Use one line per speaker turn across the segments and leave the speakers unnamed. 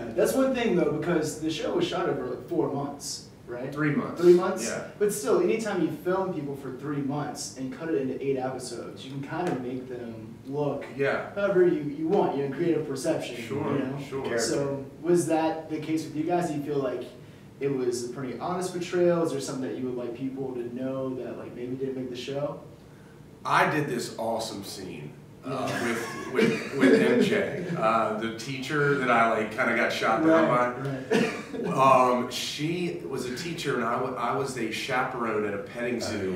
Yeah, that's one thing though, because the show was shot over like 4 months, right?
3 months.
3 months?
Yeah.
But still, anytime you film people for 3 months and cut it into 8 episodes, you can kind of make them look however you want, creative perception.
Sure, sure.
So was that the case with you guys? Do you feel like it was a pretty honest portrayal? Is there something that you would like people to know that like maybe didn't make the show?
I did this awesome scene with MJ, the teacher that I like kind of got shot down by. She was a teacher, and I was a chaperone at a petting zoo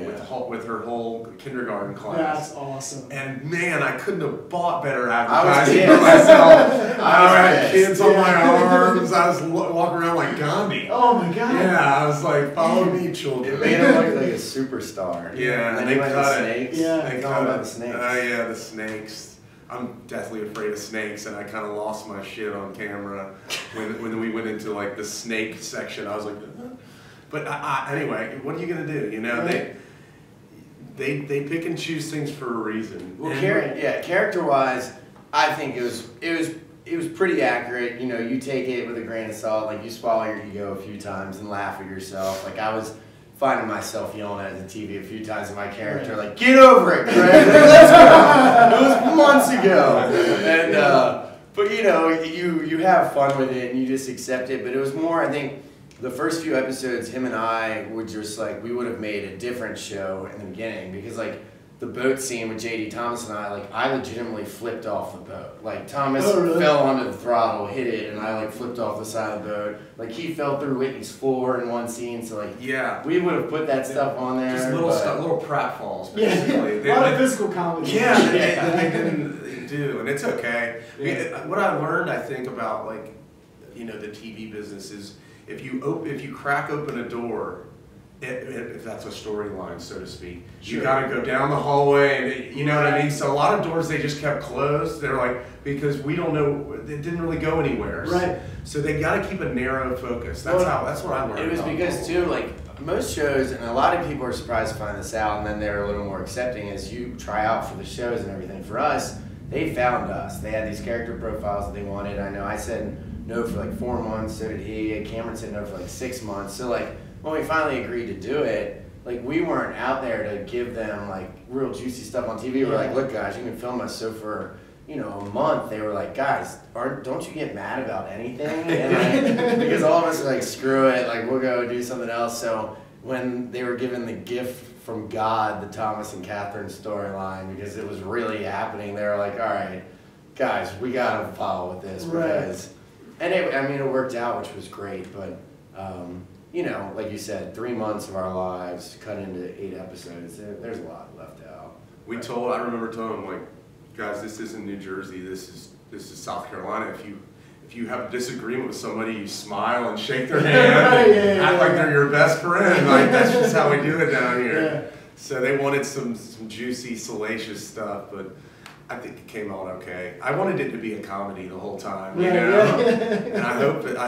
with her whole kindergarten class.
That's awesome.
And man, I couldn't have bought better advertising for myself. I had kids on my arms. I was walking around like Gandhi.
Oh my God.
Yeah, I was like, follow me, children.
It made him look like a superstar.
Yeah,
and then
they cut
it.
Snakes.
Yeah,
they cut
the snakes.
Yeah, the snakes. I'm deathly afraid of snakes, and I kind of lost my shit on camera when we went into like the snake section. I was like, but anyway, what are you gonna do? You know, they pick and choose things for a reason.
Well, character-wise, I think it was pretty accurate. You know, you take it with a grain of salt. Like you swallow your ego a few times and laugh at yourself. Like I was finding myself yelling at the TV a few times in my character, like, get over it, Greg. Let's go. It was months ago. And, but you know, you have fun with it and you just accept it. But it was more, I think, the first few episodes, him and I were just like, we would have made a different show in the beginning. Because like, the boat scene with J.D. Thomas and I, like, I legitimately flipped off the boat. Like, Thomas fell onto the throttle, hit it, and I, like, flipped off the side of the boat. Like, he fell through Whitney's floor in one scene, so, like, we would have put that stuff on there.
Just little stuff, little pratfalls, basically.
A lot of physical comedy.
Yeah, they didn't do, and it's okay. I mean, what I learned, I think, about, like, you know, the TV business is if you crack open a door, if that's a storyline, so to speak, you got to go down the hallway, and you know what I mean. So a lot of doors they just kept closed. They're like, because we don't know, it didn't really go anywhere.
Right.
So they got to keep a narrow focus. That's what I learned.
It was because too, like most shows, and a lot of people are surprised to find this out, and then they're a little more accepting as you try out for the shows and everything. For us, they found us. They had these character profiles that they wanted. I know I said no for like 4 months. So did he. Cameron said no for like 6 months. So like, when we finally agreed to do it, like we weren't out there to give them like real juicy stuff on TV. We're like, look guys, you can film us. So for, you know, a month, they were like, guys, don't you get mad about anything? And like, because all of us are like, screw it, like we'll go do something else. So when they were given the gift from God, the Thomas and Catherine storyline, because it was really happening, they were like, all right, guys, we gotta follow with this because, and it worked out, which was great, but. You know, like you said, 3 months of our lives cut into 8 episodes. There's a lot left out.
I remember telling them, like, guys, this isn't New Jersey. This is South Carolina. If you have a disagreement with somebody, you smile and shake their hand, and act like they're your best friend. Like that's just how we do it down here. Yeah. So they wanted some juicy, salacious stuff, but I think it came out okay. I wanted it to be a comedy the whole time, you know, and I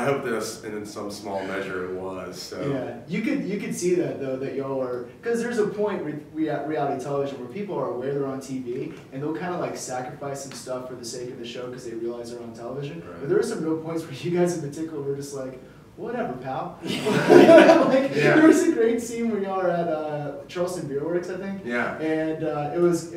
hope that in some small measure it was. So
you could see that though, that y'all are, because there's a point with reality television where people are aware they're on TV and they'll kind of like sacrifice some stuff for the sake of the show because they realize they're on television. Right. But there were some real points where you guys in particular were just like, whatever, pal. There was a great scene where y'all are at Charleston Beer Works, I think.
Yeah.
And it was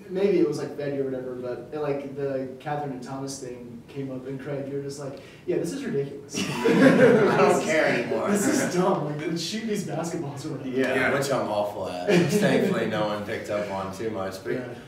maybe it was like Betty or whatever, but like the Catherine and Thomas thing came up, and Craig, you were just like, yeah, this is ridiculous.
I don't care anymore.
This is dumb. Like, let's shoot these basketballs or whatever.
Yeah, which I'm awful at. Which thankfully no one picked up on too much. But